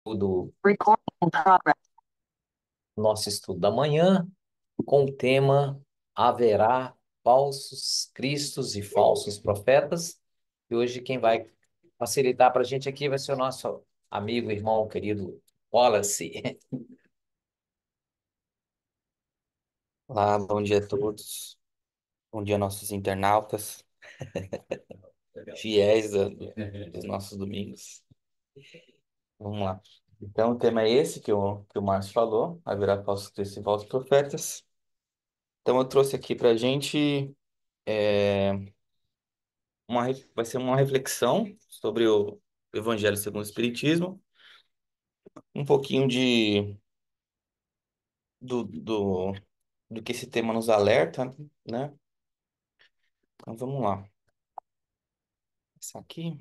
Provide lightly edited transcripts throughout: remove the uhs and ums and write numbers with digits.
Do nosso estudo da manhã com o tema Haverá falsos cristos e falsos profetas. E hoje quem vai facilitar para a gente aqui vai ser o nosso amigo, irmão querido Wallace. Olá, bom dia a todos. Bom dia, nossos internautas, fiéis dos nossos domingos. Vamos lá. Então, o tema é esse que o Márcio falou: haverá falsos cristos e falsos profetas. Então, eu trouxe aqui para a gente, vai ser uma reflexão sobre o Evangelho segundo o Espiritismo, um pouquinho do, do, do que esse tema nos alerta, né? Então, vamos lá. Isso aqui.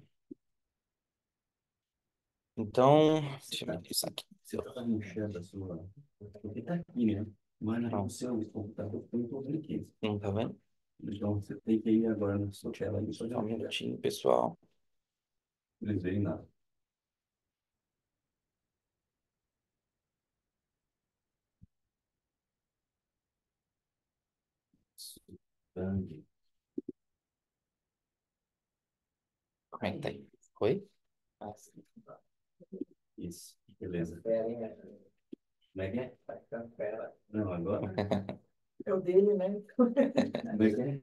Então, deixa eu ver isso aqui. Você está inchando a sua. Porque está aqui, né? Mas no Não, seu computador tem todo aqui. não tá vendo? Então você tem que ir agora na sua tela e só Só um já. minutinho, pessoal. Eles veem nada. Sangue. Como é que tá aí? Oi? Assim. Isso. Beleza. Como é que é? Não, agora. É o dele, né? Como é que é?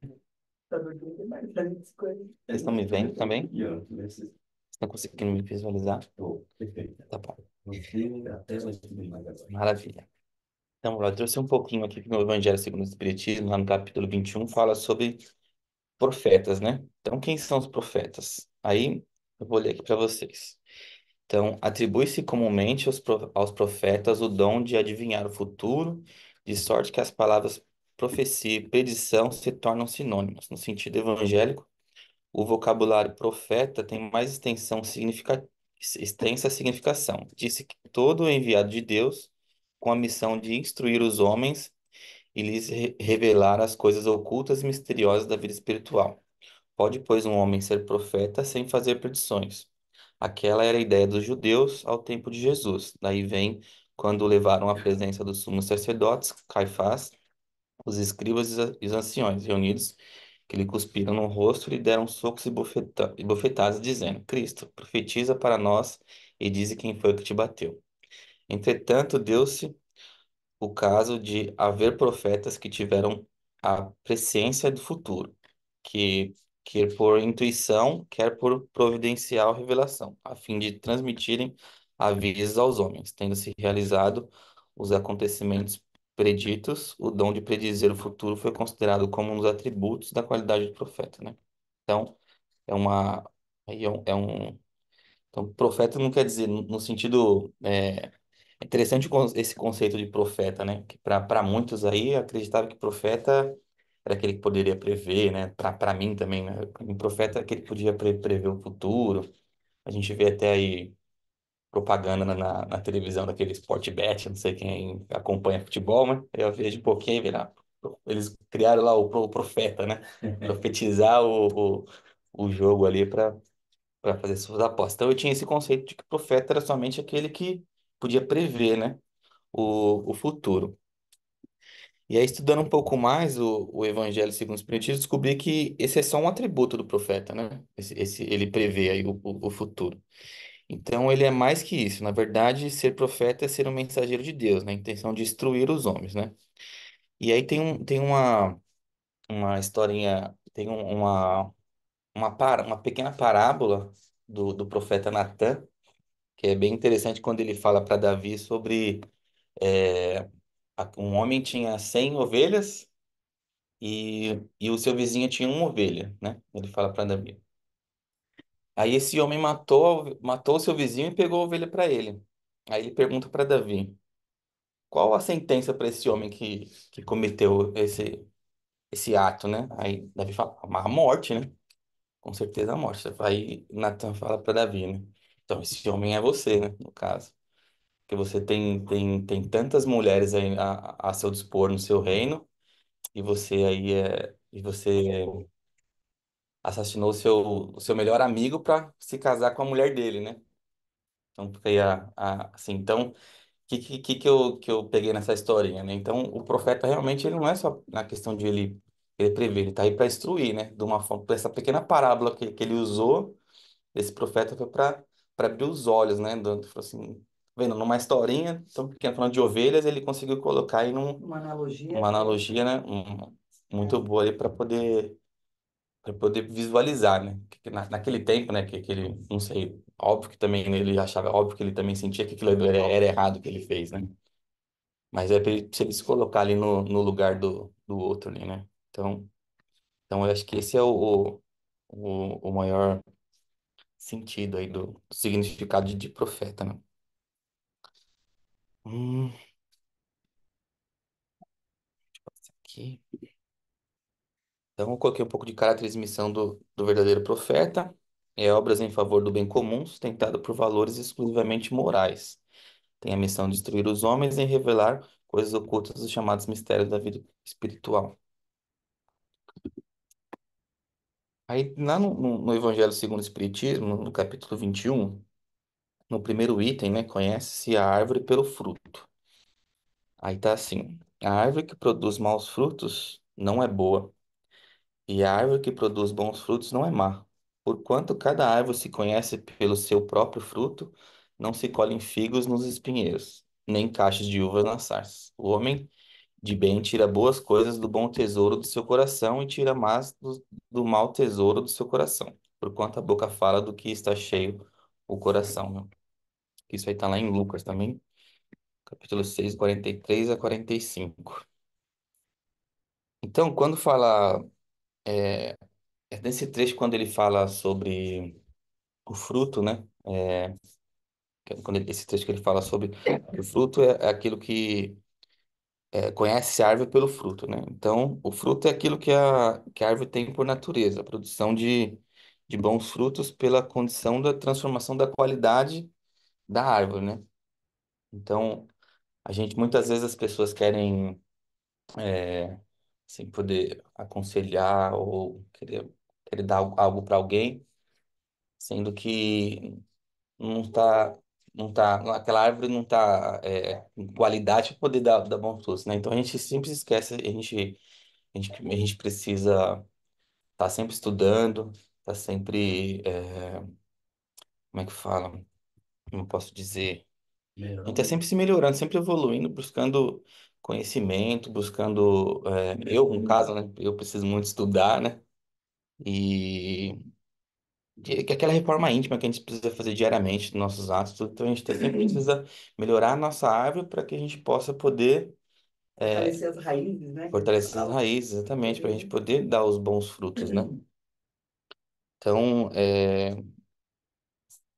Tá do dele, mas a gente escolhe. Vocês estão me vendo também? E ó, nesse. Estão conseguindo me visualizar? Oh, perfeito. Tá bom. Você até vai subir mais agora. Maravilha. Então, eu trouxe um pouquinho aqui no Evangelho segundo o Espiritismo, lá no capítulo 21, fala sobre profetas, né? Então, quem são os profetas? Aí, eu vou ler aqui para vocês. Então, atribui-se comumente aos profetas o dom de adivinhar o futuro, de sorte que as palavras profecia e predição se tornam sinônimas. No sentido evangélico, o vocabulário profeta tem mais extensa significação. Disse que todo enviado de Deus, com a missão de instruir os homens e lhes revelar as coisas ocultas e misteriosas da vida espiritual. Pode, pois, um homem ser profeta sem fazer predições. Aquela era a ideia dos judeus ao tempo de Jesus. Daí vem quando o levaram à presença dos sumos sacerdotes, Caifás, os escribas e os anciões reunidos, que lhe cuspiram no rosto e lhe deram socos e bofetadas, dizendo: Cristo, profetiza para nós e dize quem foi que te bateu. Entretanto, deu-se o caso de haver profetas que tiveram a presciência do futuro, que quer por intuição, quer por providencial revelação, a fim de transmitirem avisos aos homens, tendo se realizado os acontecimentos preditos, o dom de predizer o futuro foi considerado como um dos atributos da qualidade de profeta, né? Então, é uma aí então, profeta não quer dizer no sentido é interessante esse conceito de profeta, né? Que para muitos aí acreditava que profeta era aquele que poderia prever, né? Para mim também, né? O profeta é aquele que podia prever o futuro. A gente vê até aí propaganda na televisão daquele Sportbet, não sei quem acompanha futebol, né? Eu vejo um pouquinho, vê lá. Eles criaram lá o profeta, né? Profetizar o jogo ali para fazer suas apostas. Então eu tinha esse conceito de que profeta era somente aquele que podia prever, né? O futuro. E aí, estudando um pouco mais o Evangelho segundo os Espiritismo, descobri que esse é só um atributo do profeta, né? Ele prevê aí o futuro. Então, ele é mais que isso. Na verdade, ser profeta é ser um mensageiro de Deus, né? A intenção de instruir os homens, né? E aí tem uma historinha, uma pequena parábola do profeta Natan, que é bem interessante quando ele fala para Davi sobre é, um homem tinha 100 ovelhas e o seu vizinho tinha uma ovelha, né? Ele fala para Davi. Aí esse homem matou o seu vizinho e pegou a ovelha para ele. Aí ele pergunta para Davi: qual a sentença para esse homem que cometeu esse ato, né? Aí Davi fala: a morte, né? Com certeza a morte. Aí Natan fala para Davi, né? Então esse homem é você, né? No caso. Porque você tem tantas mulheres aí a seu dispor no seu reino e você assassinou o seu melhor amigo para se casar com a mulher dele, né? Então, fica aí assim, então, o que eu peguei nessa historinha, né? Então, o profeta realmente ele não é só na questão de ele prever, ele tá aí para instruir, né? De uma forma, essa pequena parábola que ele usou, esse profeta foi para abrir os olhos, né? Falou assim, vendo, numa historinha tão pequena, falando de ovelhas, ele conseguiu colocar aí Uma analogia. uma analogia, né? Muito boa aí para poder visualizar, né? Naquele tempo, né? Que ele, não sei, óbvio que também ele achava, óbvio que ele também sentia que aquilo era errado que ele fez, né? Mas é para ele se colocar ali no lugar do outro ali, né? Então eu acho que esse é o maior sentido aí do significado de profeta, né? Hum, aqui. Então eu coloquei um pouco de caráter e missão do verdadeiro profeta. É obras em favor do bem comum, sustentado por valores exclusivamente morais. Tem a missão de instruir os homens em revelar coisas ocultas dos chamados mistérios da vida espiritual. Aí, lá no Evangelho segundo o Espiritismo, no capítulo 21, no primeiro item, né, conhece-se a árvore pelo fruto. Aí tá assim: a árvore que produz maus frutos não é boa, e a árvore que produz bons frutos não é má. Porquanto cada árvore se conhece pelo seu próprio fruto, não se colhem figos nos espinheiros, nem cachos de uvas nas sarças. O homem de bem tira boas coisas do bom tesouro do seu coração e tira más do mau tesouro do seu coração. Porquanto a boca fala do que está cheio o coração, né? Isso aí tá lá em Lucas também, capítulo 6, 43 a 45. Então, quando fala, é nesse trecho, quando ele fala sobre o fruto, né? Esse trecho que ele fala sobre que o fruto é aquilo que conhece a árvore pelo fruto, né? Então, o fruto é aquilo que a árvore tem por natureza, a produção de bons frutos pela condição da transformação da qualidade da árvore, né? Então, muitas vezes as pessoas querem, assim, poder aconselhar ou querer dar algo para alguém, sendo que não está, aquela árvore não está em qualidade para poder dar bons frutos, né? Então, a gente sempre esquece, a gente precisa estar sempre estudando, estar sempre, como é que fala? Como eu posso dizer? A gente está Melhorando. sempre se melhorando, sempre evoluindo, buscando conhecimento, buscando. Eu, no caso, né? Eu preciso muito estudar, né? E que aquela reforma íntima que a gente precisa fazer diariamente dos nossos atos, tudo, então a gente sempre precisa melhorar a nossa árvore para que a gente possa poder Fortalecer as raízes, né? Que eles fortalecer as falam. raízes, exatamente, para a gente poder dar os bons frutos, né? Então,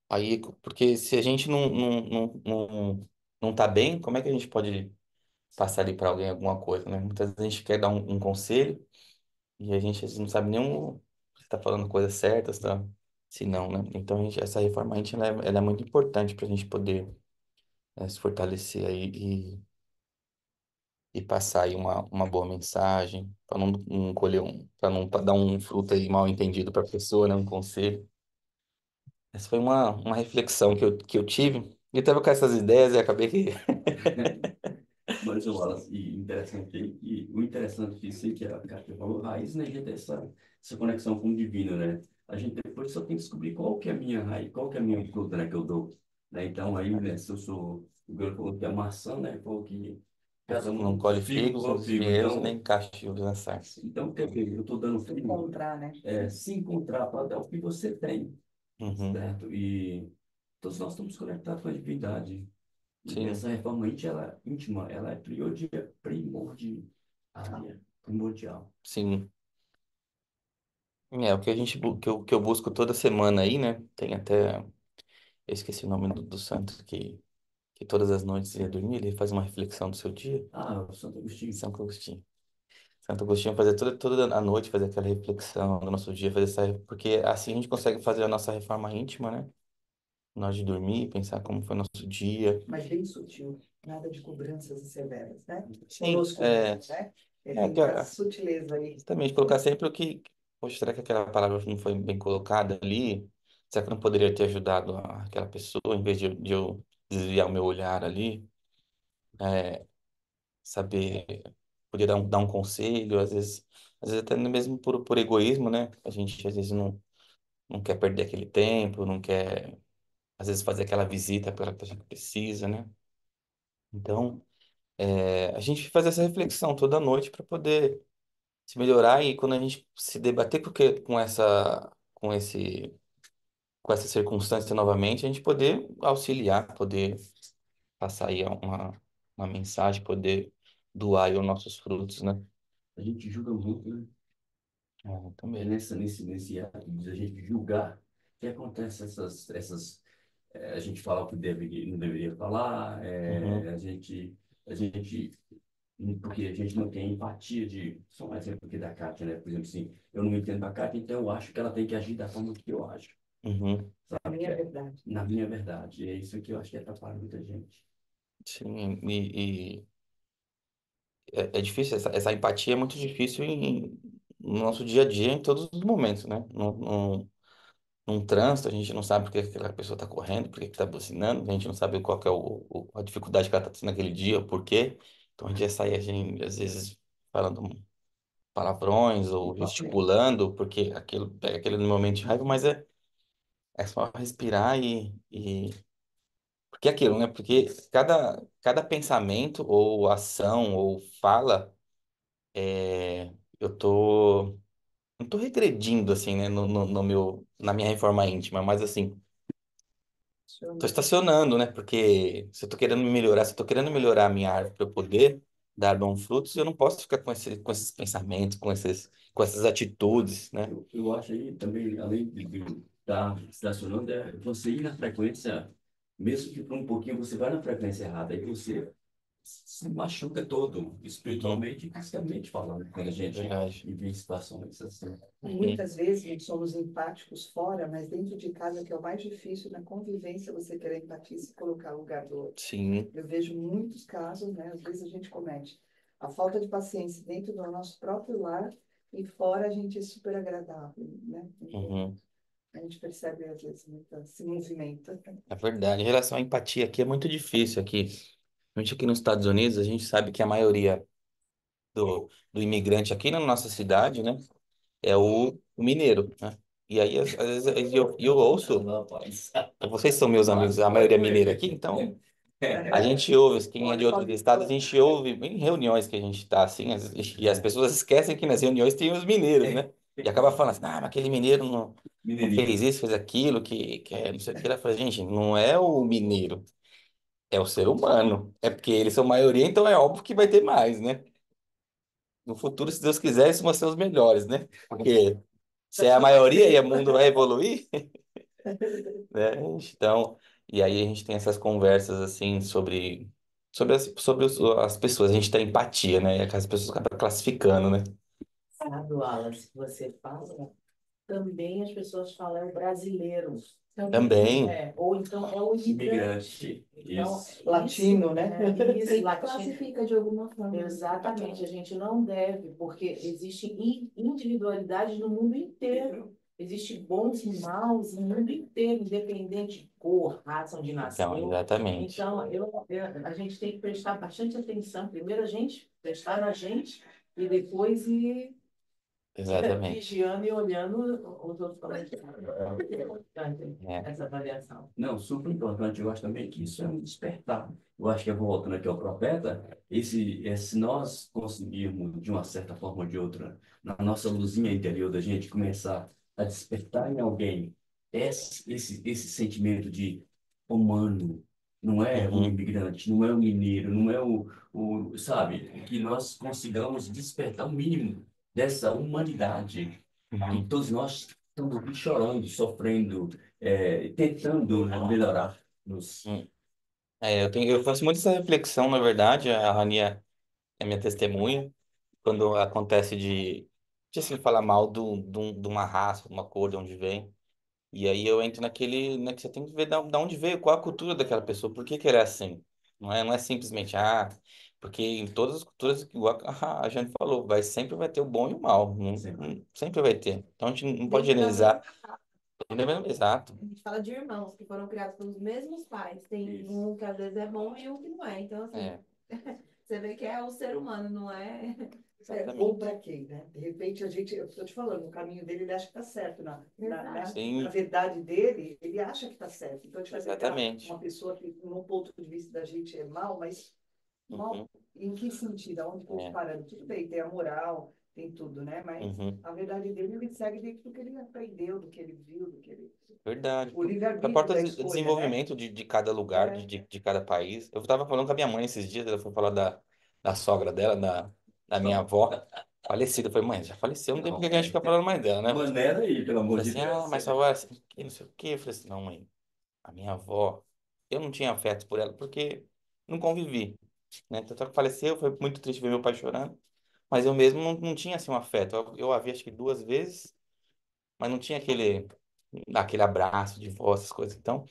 aí, porque se a gente não tá bem, como é que a gente pode passar ali para alguém alguma coisa, né? Muitas vezes a gente quer dar um conselho e a gente às vezes não sabe nem se está falando coisa certa, se não, né? Então, essa reforma íntima, ela é muito importante para a gente poder se fortalecer aí e passar aí uma boa mensagem, para não colher para não dar um fruto aí mal entendido para a pessoa, né? Um conselho. Essa foi uma reflexão que eu tive. Eu estava com essas ideias e acabei que. Mas eu falo assim, o interessante disso é que a Cátia falou, raiz, né, gente, essa conexão com o divino, né? A gente depois só tem que descobrir qual que é a minha raiz, qual que é a minha fruta, né, que eu dou. Né? Então, aí, né, se eu sou, o Galo falou que é a maçã, né, falou que cada Não um, colhe figo, figos qual nos figo. espinheiros e Então, nem cachos na sarça. então, quer ver, eu estou dando figo, Encontrar, né? se encontrar para dar o que você tem, Uhum. certo? E todos nós estamos conectados com a divindade. E Sim, essa reforma íntima, ela é primordial. sim. É o que a gente que eu busco toda semana aí, né? Tem até. Eu esqueci o nome do santo que todas as noites ia dormir, ele faz uma reflexão do seu dia. Ah, o Santo Agostinho. São Agostinho. Santo Agostinho fazer toda a noite, fazer aquela reflexão do nosso dia, porque assim a gente consegue fazer a nossa reforma íntima, né? Nós de dormir, pensar como foi nosso dia. Mas bem sutil. Nada de cobranças severas, né? Sim, Conosco mesmo, né? é Tem que, essa sutileza aí. justamente colocar sempre poxa, será que aquela palavra não foi bem colocada ali? Será que eu não poderia ter ajudado aquela pessoa em vez de eu desviar o meu olhar ali? É, saber, poder dar um conselho, às vezes até mesmo por egoísmo, né? A gente às vezes não quer perder aquele tempo, não quer, às vezes, fazer aquela visita para a pessoa que precisa, né? Então, a gente faz essa reflexão toda noite para poder se melhorar e quando a gente se debater com esse, com essa circunstância novamente, a gente poder auxiliar, poder passar aí uma mensagem, poder doar aí os nossos frutos, né? A gente julga muito, né? É Também. nesse ato de a gente julgar que acontece a gente fala o que não deveria falar, Uhum, a gente, porque a gente não tem empatia só um exemplo aqui da Kátia, né? Por exemplo, assim, eu não entendo a Kátia, então eu acho que ela tem que agir da forma que eu acho, uhum. A minha verdade. na minha verdade. E é isso que eu acho que atrapalha muita gente. Sim, é difícil, essa empatia é muito difícil no nosso dia a dia, em todos os momentos, né? Num trânsito, a gente não sabe por que aquela pessoa está correndo, por que está buzinando, a gente não sabe qual que é a dificuldade que ela está tendo naquele dia, o porquê. Então a gente já sai, a gente, às vezes, falando palavrões ou gesticulando, porque aquilo pega aquele momento de raiva, mas é só respirar porque é aquilo, né? Porque cada pensamento ou ação ou fala, eu tô. Não tô regredindo, assim, né, na minha reforma íntima, mas assim, tô Funciona. estacionando, né? Porque se eu tô querendo me melhorar, se eu tô querendo melhorar a minha árvore para eu poder dar bons frutos, eu não posso ficar com esses pensamentos, com essas atitudes, né? Eu acho aí também, além de estar estacionando, é você ir na frequência, mesmo que por um pouquinho você vai na frequência errada, aí você se machuca todo, Uhum, espiritualmente e fisicamente falando, quando a gente verdade. vive situações assim. Uhum, Muitas vezes nós somos empáticos fora, mas dentro de casa, que é o mais difícil na convivência, você querer empatia e se colocar no lugar do outro. sim, Eu vejo muitos casos, né? Às vezes a gente comete a falta de paciência dentro do nosso próprio lar e fora a gente é super agradável, né? Então, uhum, a gente percebe às vezes muito esse movimento. é verdade. Em relação à empatia aqui é muito difícil aqui. A gente aqui nos Estados Unidos, a gente sabe que a maioria do imigrante aqui na nossa cidade, né? É o mineiro, né? E aí, às vezes, eu ouço, vocês são meus amigos, a maioria é mineira aqui, então a gente ouve, quem é de outros estados, a gente ouve em reuniões que a gente está assim, e as pessoas esquecem que nas reuniões tem os mineiros, né? E acaba falando assim, mas aquele mineiro não fez Mineirinho. isso, fez aquilo, que é, não sei o que. Ela fala, gente, não é o mineiro, é o ser humano. É porque eles são maioria, então é óbvio que vai ter mais, né? No futuro, se Deus quiser, eles vão ser os melhores, né? Porque se é a maioria e o mundo vai evoluir, né? Então, e aí a gente tem essas conversas assim sobre as pessoas, a gente tem empatia, né? E as pessoas acabam classificando, né? Sabe, Wallace, que você fala, também as pessoas falam é o brasileiro. Também, Ou então é o imigrante. Imigrante. Então, Isso. Latino, né? Isso, latino. Classifica de alguma forma. Exatamente, a gente não deve, porque existem individualidades no mundo inteiro. Existem bons e maus no mundo inteiro, independente de cor, raça, onde então, nasceu. exatamente, Então, a gente tem que prestar bastante atenção. Primeiro a gente, prestar na gente, e depois ir exatamente. vigiando e olhando os outros comentários. É importante É, essa avaliação. Não, super importante. Eu acho também que isso é um despertar. Eu acho que, voltando aqui ao profeta, se nós conseguirmos, de uma certa forma ou de outra, na nossa luzinha interior da gente, começar a despertar em alguém esse sentimento de humano, não é o uhum, imigrante, não é o mineiro, não é sabe, que nós consigamos despertar o mínimo dessa humanidade que uhum. todos nós estamos aqui chorando, sofrendo, tentando melhorar-nos. Eu faço muito essa reflexão, na verdade, a Rania é minha testemunha, quando acontece de assim, falar mal de uma raça, de uma cor, de onde vem. E aí eu entro né, que você tem que ver da onde veio, qual a cultura daquela pessoa, por que que ele é assim. Não é simplesmente, porque em todas as culturas, igual a Jane falou, sempre vai ter o bom e o mal, Sempre. sempre vai ter. Então a gente não pode Dentro da generalizar. Exato, A gente fala de irmãos que foram criados pelos mesmos pais. Tem Isso. um que às vezes é bom e um que não é. Então, assim, é, você vê que é o ser humano, não é? Ou para quem, né? De repente, eu estou te falando, o caminho dele, ele acha que está certo. Na sim, verdade dele, ele acha que está certo. Então, a gente vai pegar exatamente. uma pessoa que, no ponto de vista da gente, é mal, mas mal Uhum, em que sentido? Aonde que a gente é, parando? Tudo bem, tem a moral, tem tudo, né? Mas uhum, a verdade dele, ele segue dentro do que ele aprendeu, do que ele viu, do que ele... verdade. O A livre-arbítrio porta da do escolha, né? desenvolvimento de cada lugar, É, de cada país. Eu estava falando com a minha mãe esses dias, ela foi falar da sogra dela, da minha avó, falecida. Eu falei, mãe, já faleceu, não tem por Não, que a gente ficar falando mais dela, né? maneira aí, pelo amor Falei de assim, ah, Deus. mas só agora, assim, que não sei o quê. Eu falei assim, não, mãe, a minha avó, eu não tinha afeto por ela, porque não convivi, né? Tanto é que faleceu, foi muito triste ver meu pai chorando, mas eu mesmo não tinha, assim, um afeto. Eu a vi, acho que 2 vezes, mas não tinha aquele abraço de vó, essas coisas. Então,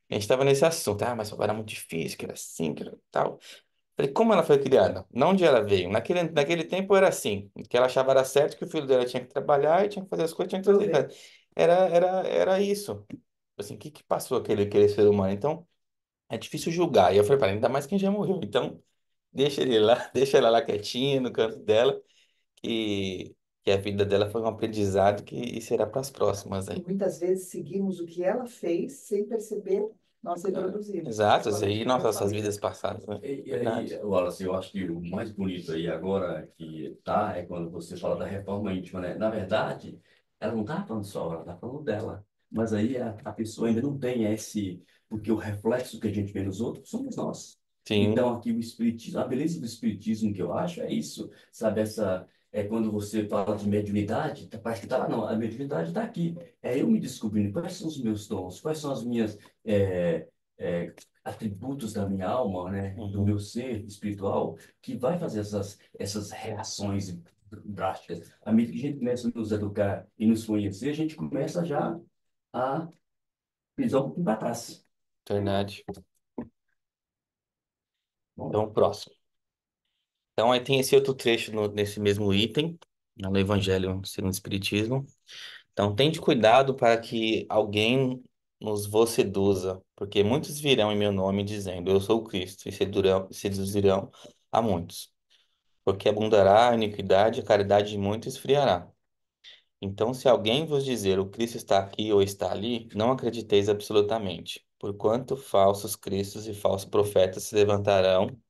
a gente estava nesse assunto, ah, mas só era muito difícil, que era assim, que era tal. Falei, como ela foi criada? Não onde ela veio. Naquele tempo era assim, que ela achava era certo que o filho dela tinha que trabalhar e tinha que fazer as coisas, tinha que fazer. prover. Era isso. Assim, o que passou aquele ser humano? Então, é difícil julgar. E eu falei, para ainda mais quem já morreu. Então, deixa ele lá, deixa ela lá quietinha no canto dela, que, que a vida dela foi um aprendizado que será para as próximas E aí. muitas vezes seguimos o que ela fez sem perceber, nós reproduzimos. Exato, Igual isso a aí, gente vai nossas fazer. vidas passadas, né? E aí, Verdade. Wallace, eu acho que o mais bonito aí agora que tá é quando você fala da reforma íntima, né? Na verdade, ela não tá falando só, ela tá falando dela. Mas aí a pessoa ainda não tem esse, porque o reflexo que a gente vê nos outros somos nós. Sim. Então, aqui o espiritismo, a beleza do espiritismo que eu acho é isso, sabe? É quando você fala de mediunidade, parece que tá lá, não, a mediunidade está aqui. É eu me descobrindo quais são os meus dons, quais são as minhas. é, é, Atributos da minha alma, né, do Uhum. meu ser espiritual, que vai fazer essas reações drásticas. À medida que a gente começa a nos educar e nos conhecer, a gente começa já a pisar um pouquinho para trás. Verdade. Bom, Então, próximo. Então, aí tem esse outro trecho nesse mesmo item, no Evangelho segundo o Espiritismo. Então, tende cuidado para que alguém nos vos seduza, porque muitos virão em meu nome dizendo, eu sou o Cristo, e seduzirão a muitos. Porque abundará a iniquidade, a caridade de muitos esfriará. Então, se alguém vos dizer, o Cristo está aqui ou está ali, não acrediteis absolutamente, porquanto falsos cristos e falsos profetas se levantarão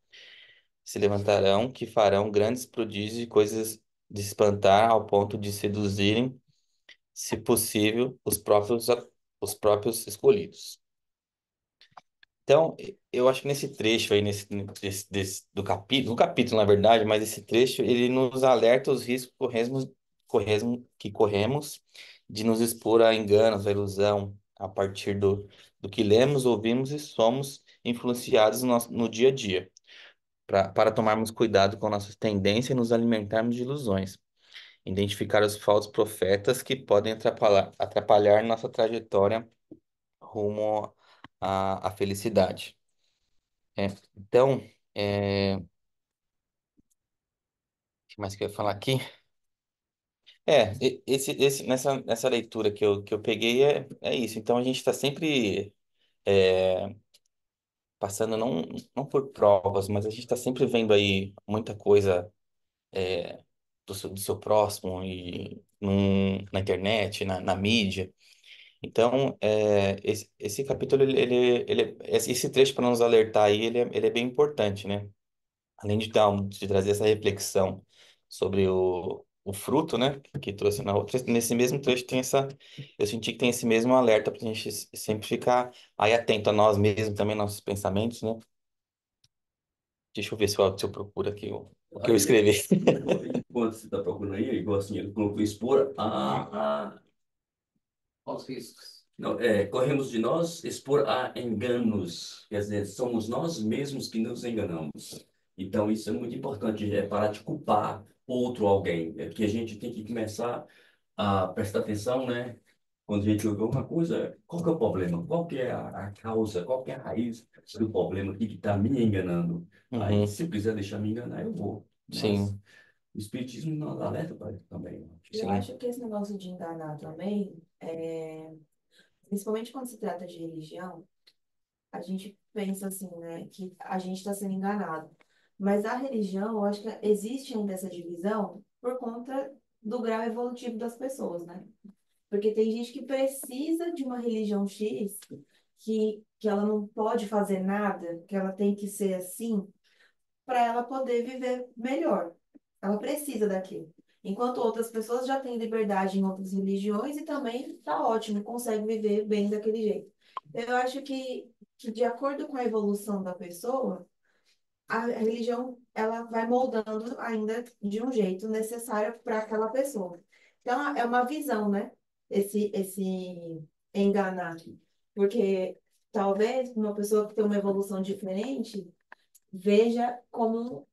que farão grandes prodígios e coisas de espantar ao ponto de seduzirem, se possível, os próprios escolhidos. Então, eu acho que nesse trecho aí, do capítulo, no capítulo, na verdade, mas esse trecho, ele nos alerta os riscos que corremos de nos expor a enganos, a ilusão, a partir do que lemos, ouvimos e somos influenciados no dia a dia, para tomarmos cuidado com nossas tendências e nos alimentarmos de ilusões. Identificar os falsos profetas que podem atrapalhar nossa trajetória rumo à felicidade. É, então, o que mais que eu ia falar aqui? Nessa leitura que eu peguei é isso. Então, a gente está sempre passando, não por provas, mas a gente está sempre vendo aí muita coisa do seu próximo e na internet, na mídia. Então, esse capítulo, esse trecho para nos alertar aí, ele é bem importante, né? Além de trazer essa reflexão sobre o fruto, né, que trouxe na outra, nesse mesmo trecho eu senti que tem esse mesmo alerta para a gente sempre ficar aí atento a nós mesmos, também nossos pensamentos, né? Deixa eu ver se eu procuro aqui o que eu aí, escrevi. enquanto você está procurando aí, igual assim, ele colocou expor Aos riscos. não, corremos de nós expor a enganos, quer dizer, somos nós mesmos que nos enganamos. Então, isso é muito importante, parar de culpar outro alguém, que a gente tem que começar a prestar atenção, né? Quando a gente ouve alguma coisa, qual que é o problema? Qual que é a causa? Qual que é a raiz do problema? O que está me enganando? Aí, Uhum, se eu quiser deixar me enganar, eu vou. Mas sim, o Espiritismo nos alerta para isso também. Eu sim. acho que esse negócio de enganar também, principalmente quando se trata de religião, a gente pensa assim, né, que a gente está sendo enganado. Mas a religião, eu acho que existe ainda essa divisão por conta do grau evolutivo das pessoas, né? Porque tem gente que precisa de uma religião X, que ela não pode fazer nada, que ela tem que ser assim, para ela poder viver melhor. Ela precisa daquilo. Enquanto outras pessoas já têm liberdade em outras religiões e também tá ótimo, consegue viver bem daquele jeito. Eu acho que de acordo com a evolução da pessoa, a religião ela vai moldando ainda de um jeito necessário para aquela pessoa. Então, é uma visão, né? Esse enganar. Porque talvez uma pessoa que tem uma evolução diferente veja como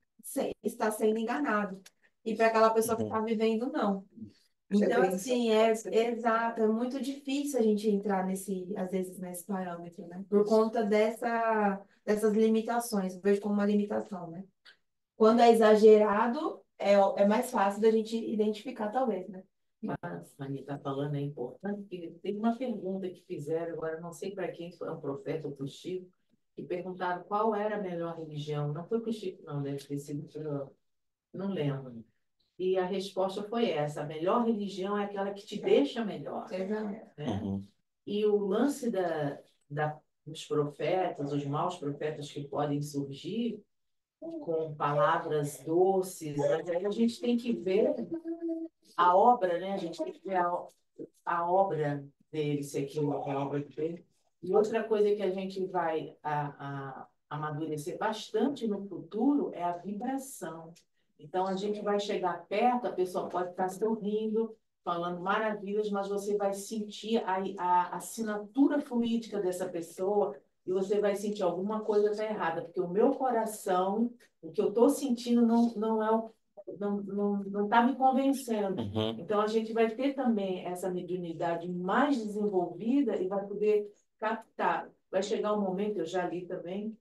está sendo enganado. E para aquela pessoa que está Uhum. vivendo, não. É Então, bem assim, exato, é muito difícil a gente entrar às vezes, nesse parâmetro, né? Por conta dessas limitações, eu vejo como uma limitação, né? Quando é exagerado, é mais fácil da gente identificar, talvez, né? A Anitta falando é importante, porque teve uma pergunta que fizeram, agora não sei para quem, se foi um profeta ou para o Chico, que perguntaram qual era a melhor religião. Não foi para o Chico, não, deve ter sido não lembro. E a resposta foi essa: a melhor religião é aquela que te deixa melhor, Exato. né? Uhum. E o lance dos profetas, os maus profetas que podem surgir com palavras doces, mas aí a gente tem que ver a obra, né? A gente tem que ver a obra dele, se aquilo é a obra dele. E outra coisa que a gente vai amadurecer bastante no futuro é a vibração. Então, a gente vai chegar perto, a pessoa pode estar sorrindo, falando maravilhas, mas você vai sentir a assinatura fluídica dessa pessoa e você vai sentir alguma coisa está errada, porque o meu coração, o que eu estou sentindo não é não está me convencendo. Uhum. Então, a gente vai ter também essa mediunidade mais desenvolvida e vai poder captar. Vai chegar um momento, eu já li também,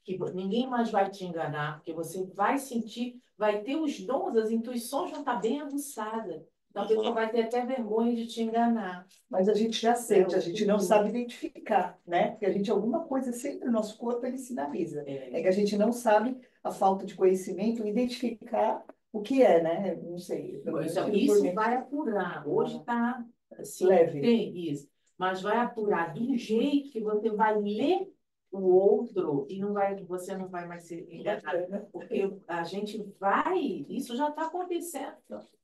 que ninguém mais vai te enganar, porque você vai sentir, vai ter os dons, as intuições vão estar bem aguçadas. Então, a pessoa vai ter até vergonha de te enganar. Mas a gente já sente, a gente não sabe identificar, né? Porque a gente, alguma coisa sempre, o nosso corpo, ele sinaliza. É que a gente não sabe, a falta de conhecimento, identificar o que é, né? Não sei. Então, isso vai apurar. Hoje está assim, Leve. tem isso. Mas vai apurar de um jeito que você vai ler o outro e você não vai mais ser enganado. Porque a gente vai, isso já está acontecendo.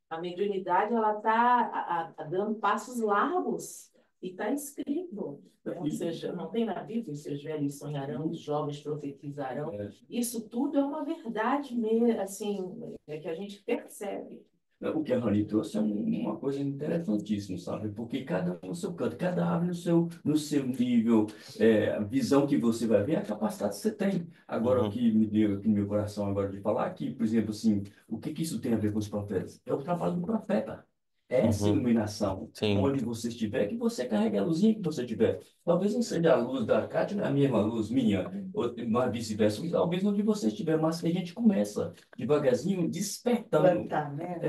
A mediunidade ela está dando passos largos e está escrito. Ou seja, não tem na Bíblia, os seus velhos sonharão, os jovens profetizarão. Isso tudo é uma verdade mesmo, assim, que a gente percebe. O que a Rani trouxe é uma coisa interessantíssima, sabe? Porque cada um no seu canto, cada ave no seu nível, a visão que você vai ver, a capacidade que você tem. Agora, o Uhum. que me deu aqui no meu coração agora de falar aqui, por exemplo, assim, o que que isso tem a ver com os profetas? É o trabalho do profeta. É essa Uhum. iluminação. Sim. Onde você estiver, que você carregue a luzinha que você tiver. Talvez não seja a luz da Cátia, não é a mesma luz minha, ou mas vice-versa. Talvez onde você estiver, mas que a gente começa devagarzinho, despertando. Plantar, né?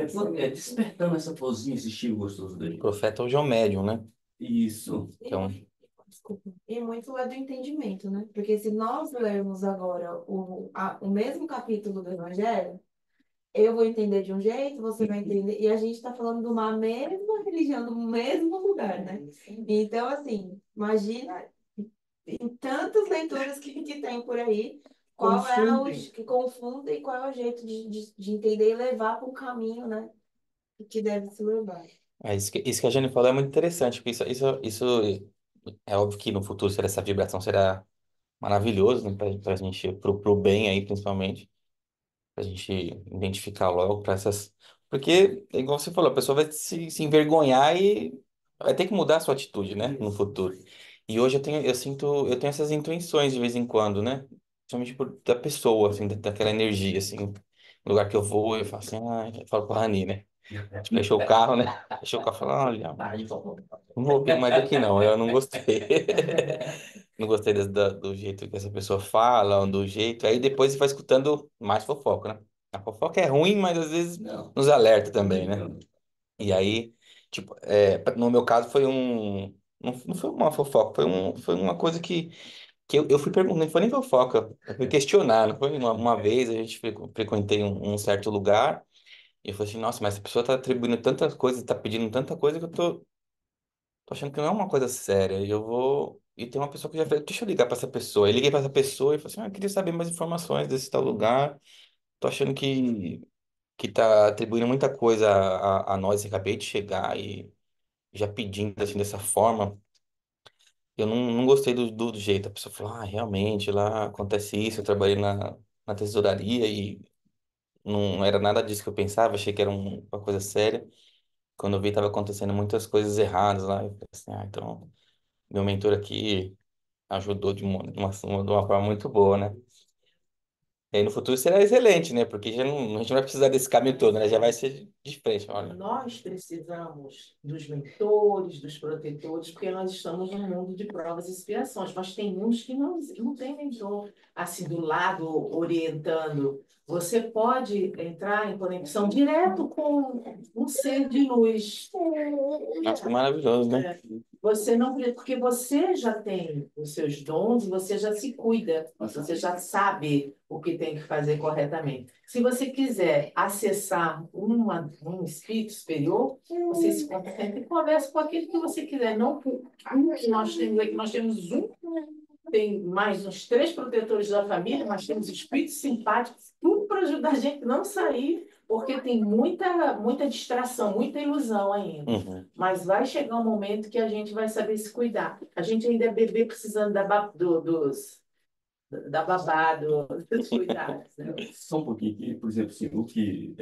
Despertando essa florzinha, esse cheiro gostoso O daí. profeta hoje é o médium, né? Isso. Então, Desculpa. E muito é do entendimento, né? Porque se nós lermos agora o mesmo capítulo do Evangelho, eu vou entender de um jeito, você vai entender, e a gente está falando de uma mesma religião, do mesmo lugar, né? Então, assim, imagina em tantas leituras que tem por aí, qual é que confundem e qual é o jeito de entender e levar para o caminho, né? Que deve se levar. isso que a Jane falou é muito interessante, porque isso é óbvio que no futuro será essa vibração será maravilhoso, né, pra gente, pro bem aí, principalmente, pra gente identificar logo para essas. Porque, igual você falou, a pessoa vai se envergonhar e vai ter que mudar a sua atitude, né, no futuro. E hoje eu tenho essas intuições de vez em quando, né? Principalmente da pessoa, assim, daquela energia, assim. No lugar que eu vou, eu falo assim, eu falo com a Rani, né? Tipo, fechou o carro, né? Fechou o carro e falou, olha, não vou vir mais aqui não, eu não gostei. Não gostei do jeito que essa pessoa fala, ou do jeito. Aí depois você vai escutando mais fofoca, né? A fofoca é ruim, mas às vezes Não. nos alerta também, né? Não. E aí, tipo, no meu caso foi não foi uma fofoca, foi uma coisa que eu fui perguntar, não foi nem fofoca, eu fui questionar, não foi uma vez a gente frequentei um certo lugar e eu falei assim, nossa, mas essa pessoa tá atribuindo tanta coisa, tá pedindo tanta coisa que eu tô achando que não é uma coisa séria. E eu vou. E tem uma pessoa que já fez, deixa eu ligar pra essa pessoa. Eu liguei pra essa pessoa e falei assim, ah, eu queria saber mais informações desse tal lugar. Tô achando que tá atribuindo muita coisa a nós. Acabei de chegar e já pedindo assim dessa forma. Eu não gostei do jeito. A pessoa falou, ah, realmente, lá acontece isso. Eu trabalhei na tesouraria e não era nada disso que eu pensava. Achei que era uma coisa séria. Quando eu vi, tava acontecendo muitas coisas erradas lá. Eu falei assim, ah, então, meu mentor aqui ajudou de uma forma muito boa, né? E aí no futuro será excelente, né? Porque já não, a gente não vai precisar desse caminho todo, né? Já vai ser de frente, olha. Nós precisamos dos mentores, dos protetores, porque nós estamos num mundo de provas e expiações, mas tem uns que não tem mentor assim do lado orientando. Você pode entrar em conexão direto com um ser de luz. Nossa, que maravilhoso, né? Você não, porque você já tem os seus dons, você já se cuida, você já sabe o que tem que fazer corretamente. Se você quiser acessar um espírito superior, você se concentra e conversa com aquele que você quiser, não com um que nós temos aqui. Nós temos um, tem mais uns três protetores da família, nós temos espíritos simpáticos, tudo para ajudar a gente a não sair, porque tem muita distração, muita ilusão ainda. Uhum. Mas vai chegar um momento que a gente vai saber se cuidar. A gente ainda é bebê precisando da babá, dos cuidados, né? Só um pouquinho aqui, por exemplo, assim, o que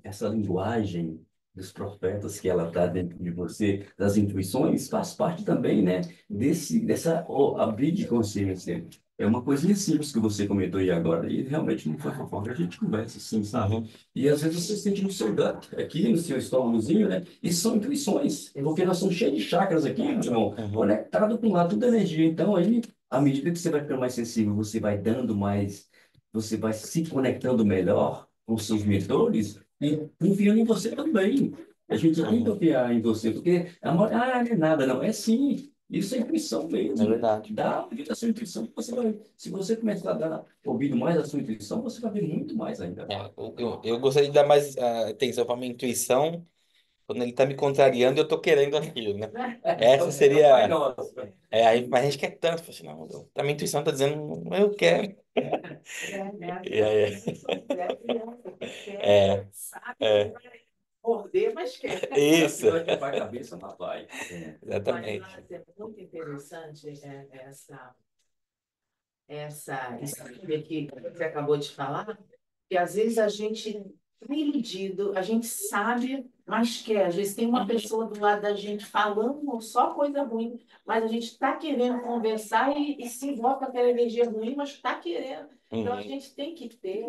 essa linguagem dos profetas que ela está dentro de você, das intuições, faz parte também, né, dessa abrir de consciência. É uma coisinha simples que você comentou aí agora, e realmente não foi fofoca, a gente conversa assim, sabe? Uhum. E às vezes você sente no seu gut, aqui no seu estômagozinho, né? E são intuições, porque nós somos cheios de chakras aqui, meu irmão, Uhum. conectado com lá, tudo é energia. Então, aí, à medida que você vai ficando mais sensível, você vai dando mais, você vai se conectando melhor com os seus mentores e confiando em você também. A gente tem que Uhum. confiar em você, porque não é nada, não. É sim. Isso é intuição É mesmo. verdade. Dá ouvido à sua intuição, que você vai, se você começar a dar ouvido mais à sua intuição, você vai ver muito mais ainda. É, eu gostaria de dar mais atenção para minha intuição quando ele tá me contrariando e eu tô querendo aquilo, né? Essa É o Pai seria. Nosso. Mas a gente quer tanto. Fala assim, não, a minha intuição tá dizendo, eu quero. E aí, é, Sabe que é, vai morder, mas quer. isso. Vai quebrar a cabeça, mas vai. Exatamente. Mas é muito interessante essa escolha que você acabou de falar, que às vezes a gente está iludido, a gente sabe, mas quer. Às vezes tem uma pessoa do lado da gente falando só coisa ruim, mas a gente está querendo conversar e se envolve com aquela energia ruim, mas está querendo. Então a Uhum. gente tem que ter,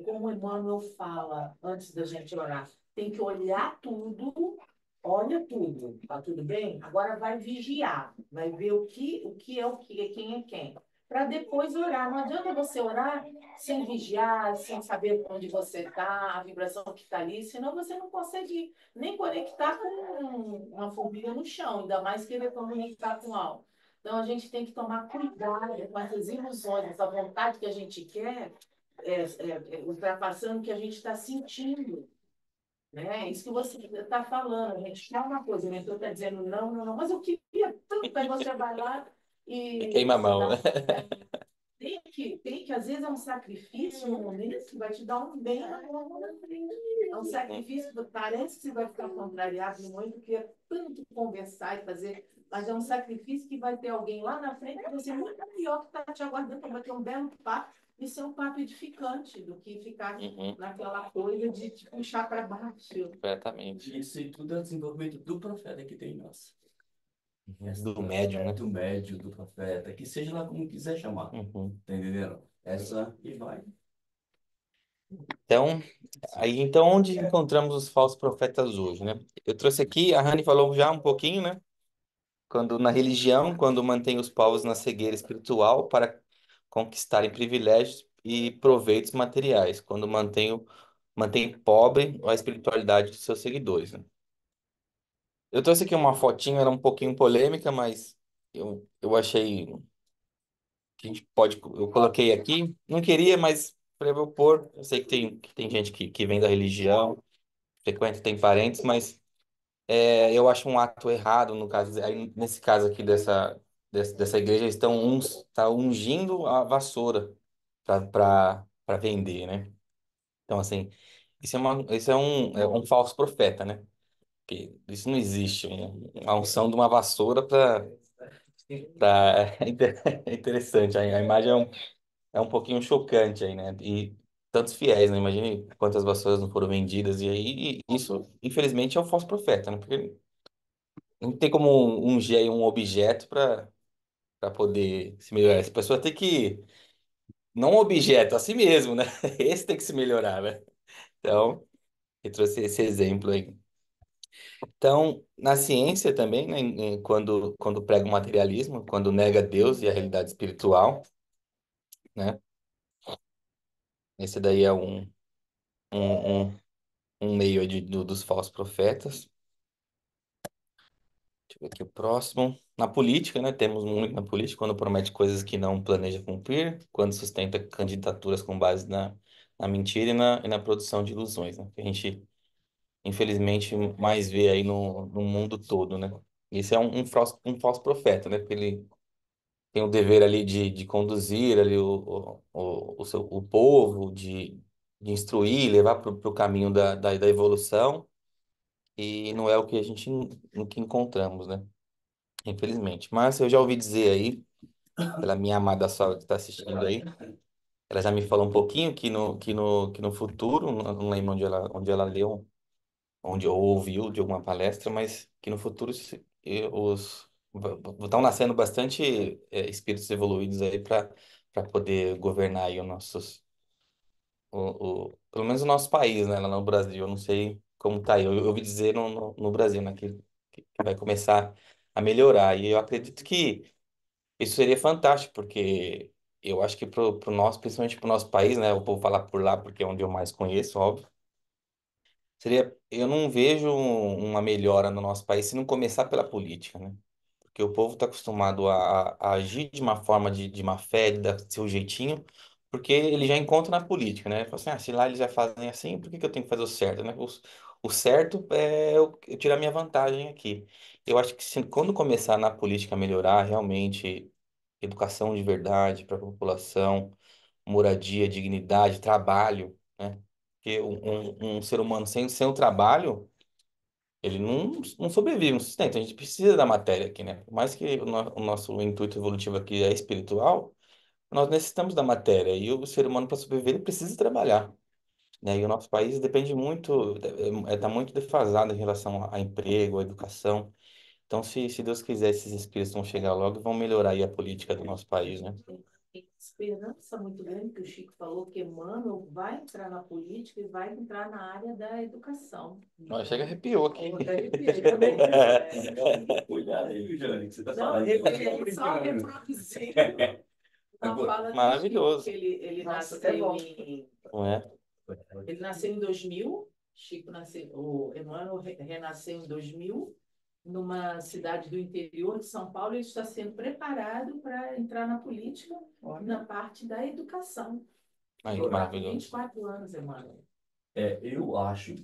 como o Emmanuel fala antes da gente orar, tem que olhar tudo. Olha tudo, tá tudo bem? Agora vai vigiar, vai ver o que é o que, quem é quem, para depois orar. Não adianta você orar sem vigiar, sem saber onde você está, a vibração que está ali, senão você não consegue nem conectar com uma formiga no chão, ainda mais querer comunicar com algo. Então a gente tem que tomar cuidado com essas ilusões, essa vontade que a gente quer, ultrapassando o que a gente está sentindo. Né? Isso que você está falando, a gente quer uma coisa, o mentor está dizendo não, não, não, mas eu queria tanto, aí você vai lá E e queima a mão, né? dá. Às vezes é um sacrifício no momento que vai te dar um bem na frente. É um sacrifício, parece que você vai ficar contrariado no momento, que é tanto conversar e fazer, mas é um sacrifício que vai ter alguém lá na frente que vai ser muito pior que está te aguardando, vai ter um belo papo. Isso é um papo edificante do que ficar Uhum. naquela coisa de te puxar para baixo. Completamente. Isso e tudo é desenvolvimento do profeta que tem em nós. Do médium, né? Do médio, do profeta, que seja lá como quiser chamar. Uhum. Tá entendendo? Essa e vai. Então, então, onde encontramos os falsos profetas hoje, né? Eu trouxe aqui, a Rani falou já um pouquinho, né? Quando na religião, quando mantém os povos na cegueira espiritual para conquistarem privilégios e proveitos materiais, quando mantém pobre a espiritualidade dos seus seguidores, né? Eu trouxe aqui uma fotinha, era um pouquinho polêmica, mas eu achei que a gente pode. Eu coloquei aqui, não queria, mas para eu pôr. Eu sei que tem gente que vem da religião, frequenta, tem parentes, mas eu acho um ato errado, no caso, aí, nesse caso aqui dessa igreja, eles estão tá ungindo a vassoura para vender, né? Então, assim, isso é um falso profeta, né? Porque isso não existe, a unção de uma vassoura é interessante, a imagem é um pouquinho chocante aí, né? E tantos fiéis, né? Imagine quantas vassouras não foram vendidas, e aí isso, infelizmente, é um falso profeta, né? Porque não tem como ungir aí um objeto para poder se melhorar. Essa pessoa tem que, não um objeto, a si mesmo, né? Esse tem que se melhorar, né? Então, eu trouxe esse exemplo aí. Então, na ciência também, né, quando prega o materialismo, quando nega Deus e a realidade espiritual, né? Esse daí é um, um, um meio aí dos falsos profetas. Deixa eu ver aqui o próximo. Na política, né? Temos muito na política, quando promete coisas que não planeja cumprir, quando sustenta candidaturas com base na mentira e na produção de ilusões, né? Que a gente, infelizmente, mais vê aí no mundo todo, né? Esse é um falso profeta, né? Porque ele tem o dever ali de conduzir ali o povo, de instruir, levar para o caminho da evolução, e não é o que a gente no que encontramos, né? Infelizmente. Mas eu já ouvi dizer aí, pela minha amada sogra que está assistindo aí, ela já me falou um pouquinho que no futuro, não lembro onde ela leu, onde ou ouviu de alguma palestra, mas que no futuro estão nascendo bastante espíritos evoluídos aí para poder governar aí pelo menos o nosso país, né, lá no Brasil. Eu não sei como tá aí. Eu ouvi dizer no Brasil, né, que vai começar a melhorar. E eu acredito que isso seria fantástico, porque eu acho que pro nosso, principalmente pro nosso país, né, eu vou falar por lá porque é onde eu mais conheço, óbvio. Eu não vejo uma melhora no nosso país se não começar pela política, né? Porque o povo está acostumado a agir de uma forma de má fé, de dar seu jeitinho, porque ele já encontra na política, né? Ele fala assim, se lá eles já fazem assim, por que que eu tenho que fazer o certo, né? O certo é eu tirar minha vantagem aqui. Eu acho que quando começar na política a melhorar, realmente, educação de verdade para a população, moradia, dignidade, trabalho, né? Porque um ser humano sem o trabalho, ele não sobrevive, não sustenta. A gente precisa da matéria aqui, né? Por mais que o nosso intuito evolutivo aqui é espiritual, nós necessitamos da matéria. E o ser humano, para sobreviver, ele precisa trabalhar, né? E o nosso país depende muito, está muito defasado em relação a emprego, a educação. Então, se Deus quiser, esses espíritos vão chegar logo e vão melhorar aí a política do nosso país, né? Tem esperança muito grande que o Chico falou que Emmanuel vai entrar na política e vai entrar na área da educação. Olha, chega arrepiou aqui. Eu até arrepiei também. Cuidado aí, Jane, que você está Não, falando. ele só reproduzindo uma fala do Chico, Maravilhoso, que ele Nossa, até nasceu bom. não é? ele nasceu em 2000, Chico nasceu, o Emmanuel renasceu em 2000, numa cidade do interior de São Paulo, ele está sendo preparado para entrar na política, na parte da educação. Ai, que Está com maravilhoso. 24 anos, Emmanuel. É, eu acho,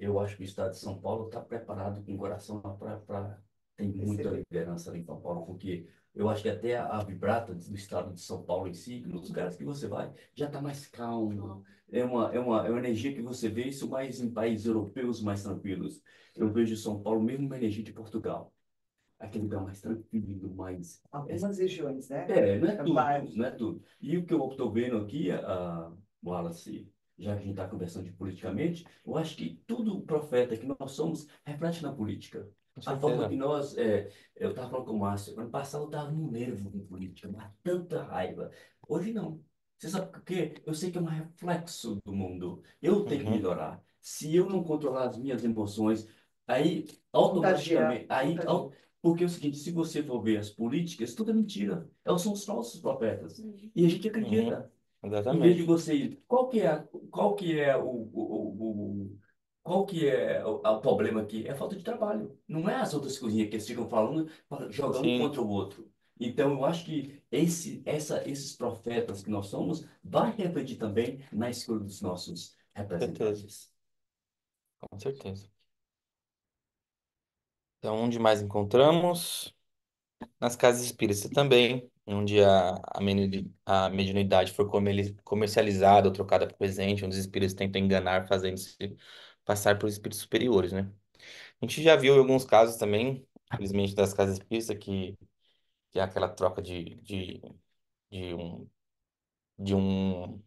eu acho que o estado de São Paulo está preparado com o coração para. Tem muita liderança ali em São Paulo, porque eu acho que até a vibrata do estado de São Paulo em si, nos lugares que você vai, já está mais calmo. É uma energia que você vê isso mais em países europeus mais tranquilos. Eu vejo São Paulo mesmo uma energia de Portugal. Aquele lugar mais tranquilo, mais. Algumas regiões, né? Não é tudo, Vários. não é tudo. E o que eu estou vendo aqui, Wallace, já que a gente está conversando de politicamente, eu acho que tudo profeta que nós somos reflete na política. Com A forma certeza. que eu estava falando com o Márcio, ano passado eu estava num nervo com política, mas tanta raiva. Hoje não. Você sabe por quê? Eu sei que é um reflexo do mundo. Eu tenho que Uhum, melhorar. Se eu não controlar as minhas emoções, aí Contagiar. automaticamente, Contagiar. porque é o seguinte, se você for ver as políticas, tudo é mentira. Elas são os falsos profetas. E a gente uhum, acredita. Em vez de exatamente. você ir, qual que é o qual que é o problema aqui? É a falta de trabalho. Não é as outras coisinhas que eles ficam falando, jogando um Sim, contra o outro. Então, eu acho que esses profetas que nós somos vai refletir também na escolha dos nossos com certeza, representantes. com certeza. Então, onde mais encontramos? Nas casas espíritas também, onde a mediunidade for comercializada ou trocada por presente, onde os espíritos tentam enganar, fazendo-se passar por espíritos superiores, né? A gente já viu em alguns casos também, infelizmente, das casas espíritas, que é aquela troca de um, de um,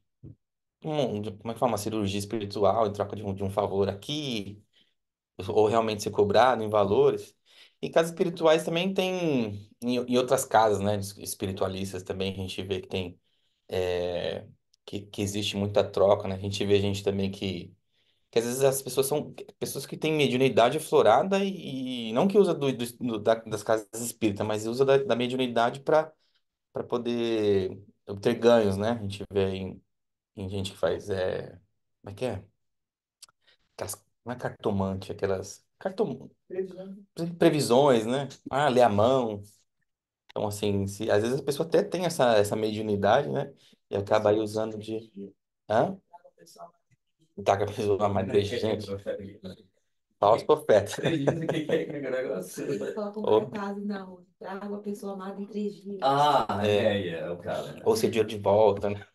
como é que fala, uma cirurgia espiritual em troca de um favor aqui, ou realmente ser cobrado em valores. E casas espirituais também tem, em outras casas, né, espiritualistas também, a gente vê que tem, que existe muita troca, né? A gente vê gente também que às vezes as pessoas são pessoas que têm mediunidade aflorada e não que usa das casas espíritas, mas usa da mediunidade para poder obter ganhos, né? A gente vê em gente que faz, como é que é? Não é cartomante, aquelas Previsão. previsões, né? Ah, ler a mão. Então, assim, às vezes a pessoa até tem essa mediunidade, né? E acaba aí usando de. Hã? Tá com a pessoa mais inteligente. Falso profeta. Acredita que é aquele Eles negócio? colocam Ou, cartazes na rua. Traga a pessoa amada em 3 dias. Ah, é, é o cara. ou ser dinheiro de volta, né?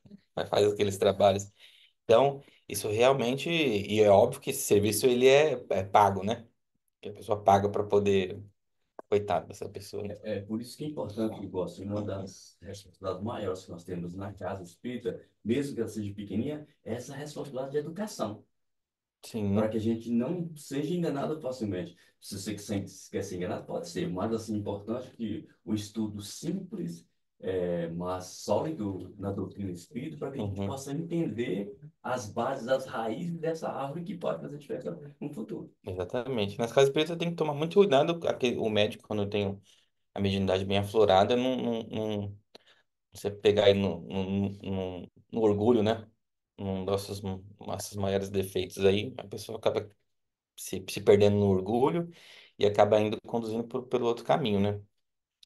Faz aqueles trabalhos. Então, isso realmente. E é óbvio que esse serviço ele é pago, né? Que a pessoa paga para poder. Coitado dessa pessoa, né? É por isso que é importante, igual assim, uma das responsabilidades maiores que nós temos na casa espírita, mesmo que ela seja pequenininha, é essa responsabilidade de educação, para Sim, que a gente não seja enganado facilmente. Se você quer ser enganado, pode ser, mas assim, importante que o estudo simples, mas sólido na doutrina espírita, para que a gente uhum, possa entender as bases, as raízes dessa árvore que pode fazer diferença no futuro. exatamente. Nas casas pretas tem que tomar muito cuidado, o médico, quando tem a mediunidade bem aflorada, você pegar ele no orgulho, né? Um nossos maiores defeitos aí, a pessoa acaba se perdendo no orgulho e acaba indo conduzindo pelo outro caminho, né?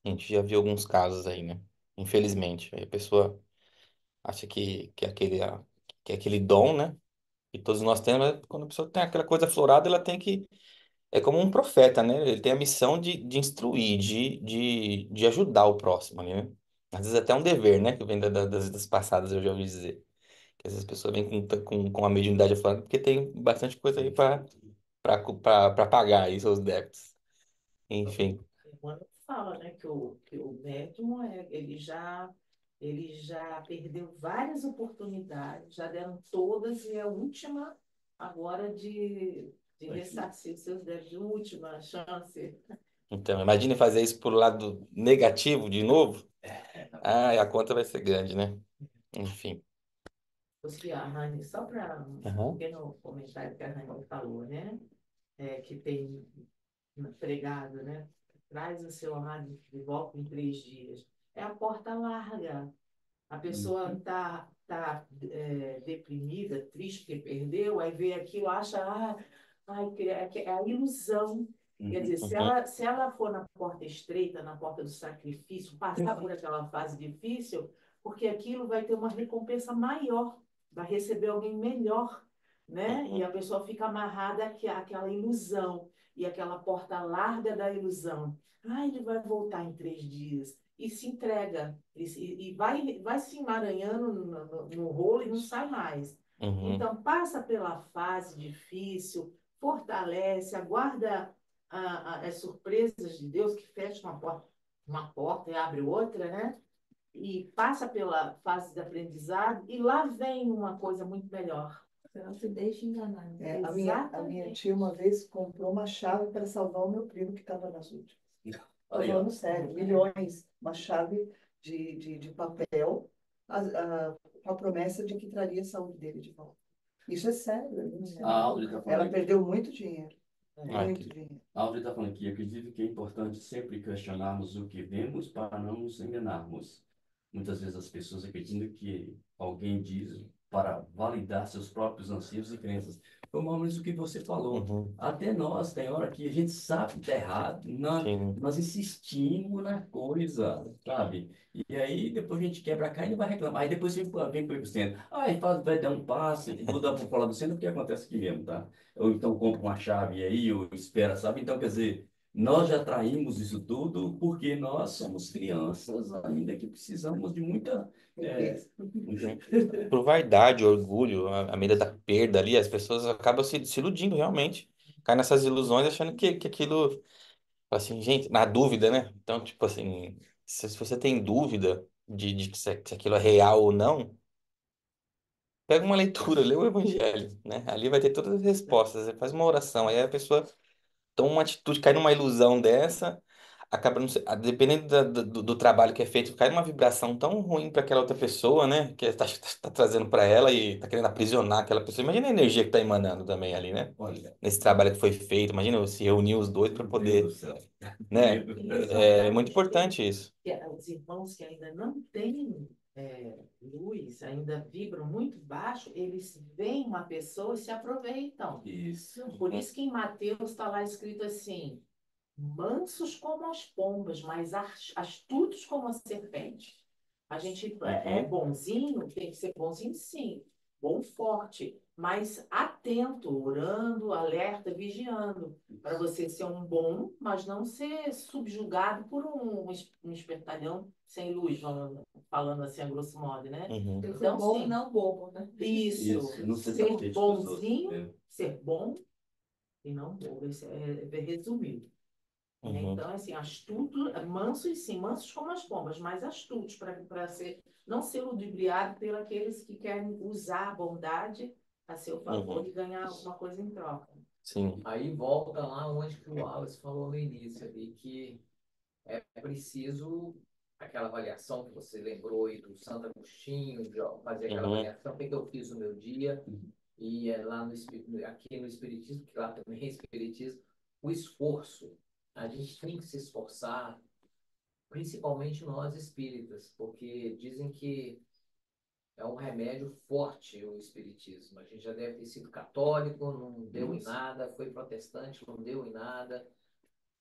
A gente já viu alguns casos aí, né? Infelizmente. Aí a pessoa acha que é aquele dom, né? Que todos nós temos, mas quando a pessoa tem aquela coisa aflorada, ela tem que. É como um profeta, né? Ele tem a missão de instruir, de ajudar o próximo ali, né? Às vezes até um dever, né? Que vem das vidas passadas, eu já ouvi dizer. Que às vezes as pessoas vêm com a mediunidade aflorada porque tem bastante coisa aí para pagar aí seus débitos. Enfim. Quando fala, né, que o médium ele já perdeu várias oportunidades, já deram todas e é a última agora de ressarcir os seus débitos, última chance. Então, imagine fazer isso por lado negativo de novo. Ah, a conta vai ser grande, né? Enfim. Porque a Rani, só para um Aham. pequeno comentário que a Rani falou, né, que tem pregado, né, traz o seu amado de volta em 3 dias. É a porta larga. A pessoa está deprimida, triste porque perdeu, aí vê aquilo, acha, ai, que é a ilusão. Quer dizer, se Uhum. ela, se ela for na porta estreita, na porta do sacrifício, passar por aquela fase difícil, porque aquilo vai ter uma recompensa maior, vai receber alguém melhor, né? E a Uhum. pessoa fica amarrada àquela ilusão, e aquela porta larga da ilusão. Ah, ele vai voltar em 3 dias. E se entrega, e vai se emaranhando no rolo e não sai mais. Uhum. Então, passa pela fase difícil, fortalece, aguarda as surpresas de Deus, que fecha uma porta e abre outra, né? E passa pela fase de aprendizado, e lá vem uma coisa muito melhor. Você não se deixa enganar. A minha tia uma vez comprou uma chave para salvar o meu primo que estava nas últimas. Estou Aí, ó. falando sério, milhões, uma chave de papel, com a promessa de que traria a saúde dele de volta. Isso é sério, é muito sério. A Audrey está falando Ela aqui. perdeu muito dinheiro, Ah, muito dinheiro. A Audrey está falando aqui. Acredito que é importante sempre questionarmos o que vemos para não nos enganarmos. Muitas vezes as pessoas acreditam que alguém diz para validar seus próprios anseios e crenças. Foi mais ou menos o que você falou. Uhum. Até nós, tem hora que a gente sabe que está errado, Sim. nós insistimos na coisa, sabe? E aí depois a gente quebra a cara e vai reclamar. Aí depois vem para o centro. Aí vai dar um passe, vou dar para falar do centro, porque acontece aqui mesmo, tá? Ou então compra uma chave aí, ou espera, sabe? Então, quer dizer, nós já traímos isso tudo porque nós somos crianças ainda que precisamos de muita. Por vaidade, orgulho, a medo da perda ali, as pessoas acabam se iludindo realmente. Cai nessas ilusões achando que aquilo, assim, gente, na dúvida, né? Então, tipo assim, se você tem dúvida de que se aquilo é real ou não, pega uma leitura, lê o Evangelho, né? Ali vai ter todas as respostas. Você faz uma oração, aí a pessoa toma uma atitude, cai numa ilusão dessa, acaba, não sei, dependendo do trabalho que é feito, cai numa vibração tão ruim para aquela outra pessoa, né? Que tá trazendo para ela e tá querendo aprisionar aquela pessoa. Imagina a energia que tá emanando também ali, né? Olha, Nesse trabalho que foi feito. Imagina se reunir os dois para meu Deus do poder, céu. né? Meu Deus do céu. É muito importante isso. Os irmãos que ainda não têm luz, ainda vibram muito baixo, eles veem uma pessoa e se aproveitam. Isso. Por isso que em Mateus está lá escrito assim, mansos como as pombas, mas astutos como a serpente. A gente é bonzinho, tem que ser bonzinho sim, bom forte, mas atento, orando, alerta, vigiando, para você ser um bom, mas não ser subjugado por um espertalhão sem luz, falando assim a grosso modo, né? Uhum. Tem que ser Então, bom e sim, não bobo, né? Isso, não ser ser tapete dos outros. bonzinho, ser bom e não bobo, isso é resumido. Né? Uhum. Então, assim, astuto, mansos sim, mansos como as pombas, mas astutos para não ser ludibriado pelos aqueles que querem usar a bondade a seu favor Uhum. e ganhar alguma coisa em troca. Sim. Aí volta lá onde que o Wallace falou no início ali, que é preciso aquela avaliação que você lembrou aí do Santo Agostinho, de fazer aquela Uhum. avaliação, o que que eu fiz no meu dia, e lá aqui no Espiritismo, que lá também é Espiritismo, o esforço. A gente tem que se esforçar, principalmente nós espíritas, porque dizem que é um remédio forte o espiritismo. A gente já deve ter sido católico, não deu em nada, foi protestante, não deu em nada,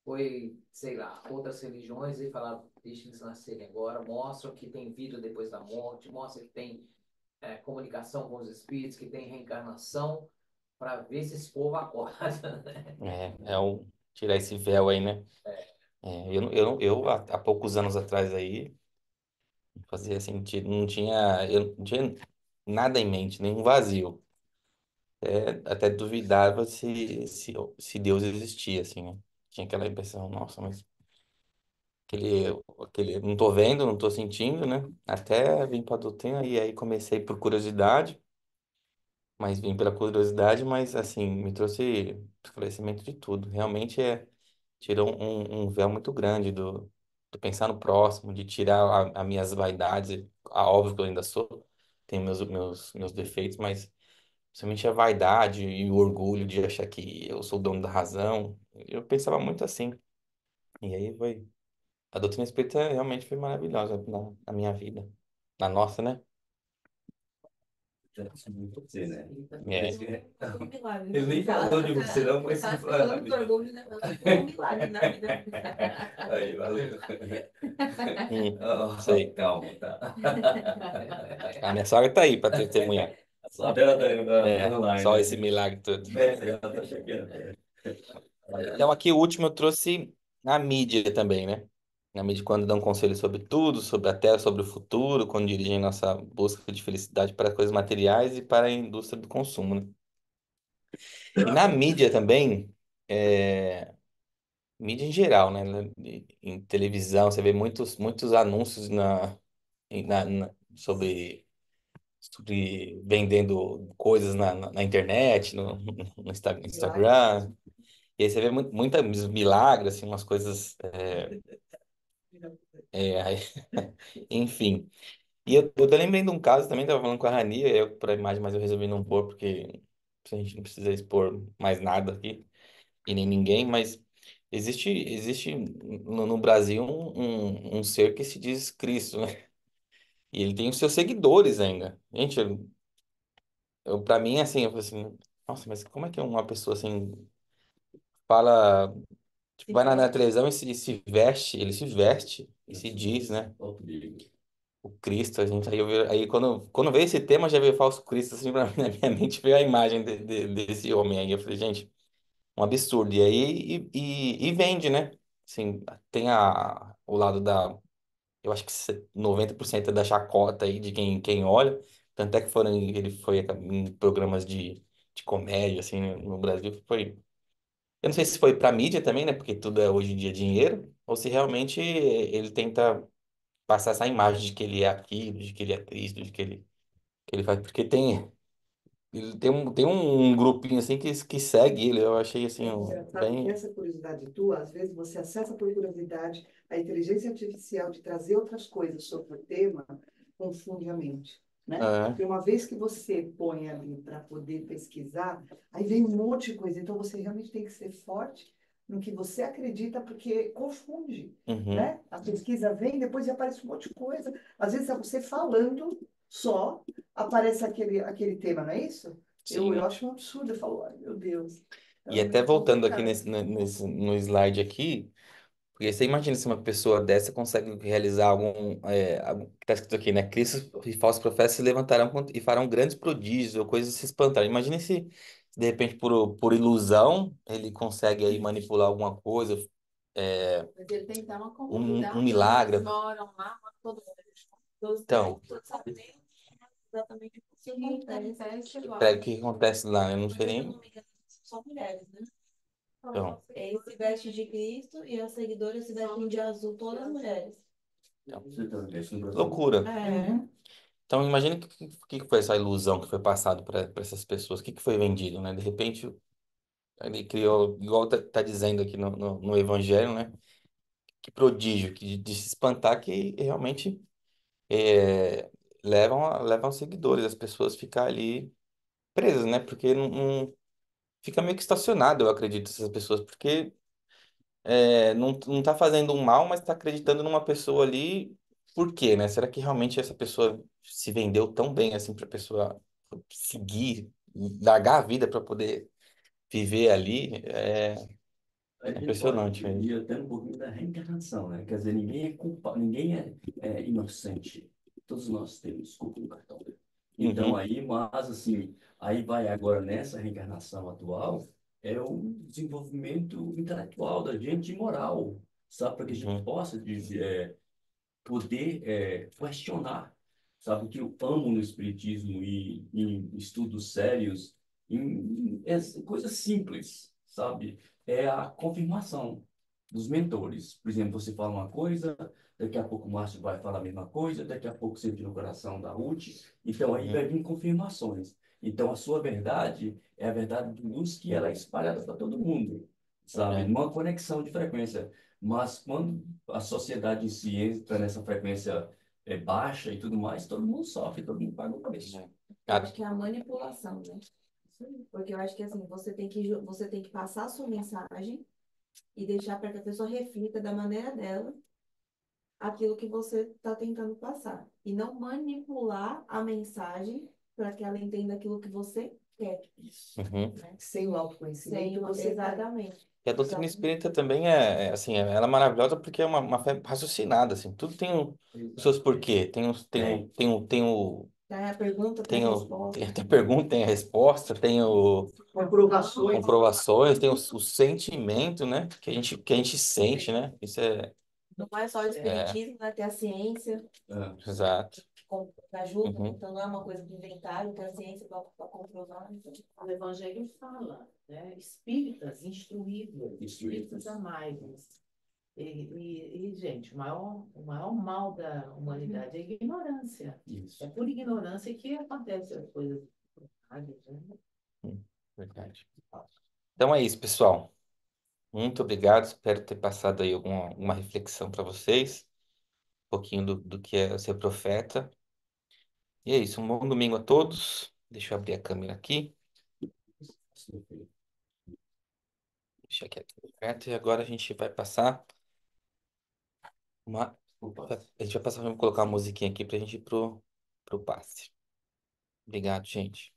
foi, sei lá, outras religiões e falaram, deixa eles nascerem agora, mostram que tem vida depois da morte, mostram que tem comunicação com os espíritos, que tem reencarnação, para ver se esse povo acorda. É o tirar esse véu aí, né? Eu há poucos anos atrás aí, fazia sentido, eu não tinha nada em mente, nenhum vazio. Até duvidava se Deus existia, assim, né? Tinha aquela impressão, nossa, mas aquele, não tô vendo, não tô sentindo, né? Até vim para a doutrina e aí comecei por curiosidade, mas vim pela curiosidade, mas assim, me trouxe esclarecimento de tudo. Realmente tirou um véu muito grande do pensar no próximo, de tirar as minhas vaidades. Óbvio que eu ainda sou, tenho meus defeitos, mas principalmente a vaidade e o orgulho de achar que eu sou o dono da razão. Eu pensava muito assim. E aí foi. A doutrina espírita realmente foi maravilhosa na minha vida. Na nossa, né? Isso é muito você, né? É. Foi um milagre. Ele nem falou de você, não, mas Tá falando com orgulho, né? Foi um milagre na vida. Aí, valeu. Sei. Calma, tá? A minha sogra tá aí para testemunhar. Só dela tá online, Só esse né? milagre todo. Ela tá chegando. Então, aqui o último eu trouxe a mídia também, né? Na mídia, quando dão conselhos sobre tudo, sobre a Terra, sobre o futuro, quando dirigem nossa busca de felicidade para coisas materiais e para a indústria do consumo, né? E na mídia também, mídia em geral, né? Em televisão, você vê muitos anúncios sobre vendendo coisas na internet, no Instagram. E aí você vê muitos milagres, assim, umas coisas. Aí, enfim. E eu tô lembrando de um caso também, tava falando com a Rani, eu por a imagem, mas eu resolvi não pôr, porque a gente não precisa expor mais nada aqui, e nem ninguém, mas existe no Brasil um ser que se diz Cristo, né? E ele tem os seus seguidores ainda. Gente, Pra mim, assim, eu falei assim, nossa, mas como é que uma pessoa assim fala, tipo, Se vai na veste. televisão e se veste, ele se veste e se diz, né? Ó, o perigo. O Cristo, a gente, aí quando veio esse tema, já veio falso Cristo, assim, pra mim, na minha mente veio a imagem desse homem aí. Eu falei, gente, um absurdo. E aí, e vende, né? Assim, tem o lado da, eu acho que 90% é da chacota aí de quem olha. Tanto é que ele foi em programas de comédia, assim, no Brasil. Eu não sei se foi pra mídia também, né? Porque tudo é hoje em dia dinheiro. Ou se realmente ele tenta passar essa imagem de que ele é aquilo, de que ele é Cristo, que ele faz. Porque ele tem um grupinho assim que segue ele. Eu achei assim, É engraçado que bem. essa curiosidade tua, às vezes você acessa por curiosidade, a inteligência artificial de trazer outras coisas sobre o tema confunde a mente, né? É, Porque uma vez que você põe ali para poder pesquisar, aí vem um monte de coisa. Então você realmente tem que ser forte no que você acredita, porque confunde, uhum, né? A pesquisa vem, depois aparece um monte de coisa. Às vezes é você falando só, aparece aquele tema, não é isso? Eu sim. acho um absurdo, eu falo, ai meu Deus. E Então, até é voltando aqui complicado. no slide aqui, porque você imagina se uma pessoa dessa consegue realizar algo que está escrito aqui, né? Cristo e falsos profetas se levantarão e farão grandes prodígios ou coisas se espantarem. Imagine se de repente por ilusão ele consegue aí manipular alguma coisa, é, Mas ele tem que dar uma um comunidade, né? milagre. Eles moram lá, mas todos, Então, todos sabem nem exatamente o que acontece pega lá. o que acontece lá, eu não Mas sei se eu nem. não me engano, são mulheres, né? Então, Ele se veste de Cristo e as seguidoras se vestem de azul, todas mulheres. Você tá vendo isso no Brasil? loucura. É. Uhum. Então, imagine o que foi essa ilusão que foi passada para essas pessoas, o que foi vendido, né? De repente, ele criou, igual tá dizendo aqui no Evangelho, né? Que prodígio, que de se espantar que realmente é, levam seguidores, as pessoas ficar ali presas, né? Porque fica meio que estacionado, eu acredito, essas pessoas, porque não tá fazendo um mal, mas tá acreditando numa pessoa ali. Por quê, né? Será que realmente essa pessoa se vendeu tão bem assim para a pessoa seguir, largar a vida para poder viver ali? A É gente pode impressionante mesmo. ir até um pouquinho da reencarnação, né? Quer dizer, ninguém é culpa, ninguém é inocente. Todos nós temos culpa no cartão. Então Uhum, aí, mas assim, aí vai agora nessa reencarnação atual, é o desenvolvimento intelectual da gente, e moral, sabe? Para que a gente uhum, possa poder questionar, sabe? O que eu amo no Espiritismo e em estudos sérios, coisas simples, sabe? É a confirmação dos mentores. Por exemplo, você fala uma coisa, daqui a pouco o Márcio vai falar a mesma coisa, daqui a pouco você vira o coração da Ruth, então aí vai uhum, vir confirmações. Então a sua verdade é a verdade de luz que ela é espalhada para todo mundo, sabe? é, Numa conexão de frequência. Mas quando a sociedade em si entra nessa frequência baixa e tudo mais, todo mundo sofre, todo mundo paga o preço. é. Eu acho que é a manipulação, né? Porque eu acho que assim, você tem que passar a sua mensagem e deixar para que a pessoa reflita da maneira dela aquilo que você está tentando passar. E não manipular a mensagem para que ela entenda aquilo que você quer. Isso. Uhum. Né? Sem o autoconhecimento, você Exatamente. E a doutrina espírita também assim, ela é maravilhosa porque é uma fé raciocinada, assim, tudo tem os seus porquê, Tem a pergunta, tem a tem resposta. tem a pergunta, tem a resposta, tem o comprovações. comprovações, tem o sentimento, né? Que a gente sente, né? Isso Não é só o é espiritismo, né? Tem a ciência Ah, exato. que ajuda, né? Uhum, Então não é uma coisa de inventário, tem a ciência para comprovar. Então. O Evangelho fala, né? Espíritas instruídos, espíritas amai-vos. Gente, o maior mal da humanidade é a ignorância. isso. É por ignorância que acontecem as coisas erradas, né? verdade. Então é isso, pessoal. Muito obrigado. Espero ter passado aí alguma reflexão para vocês, um pouquinho do que é ser profeta. E é isso. Um bom domingo a todos. Deixa eu abrir a câmera aqui. Deixa aqui aberto. E agora a gente vai passar uma. Opa. Vamos colocar uma musiquinha aqui para a gente ir pro passe. Obrigado, gente.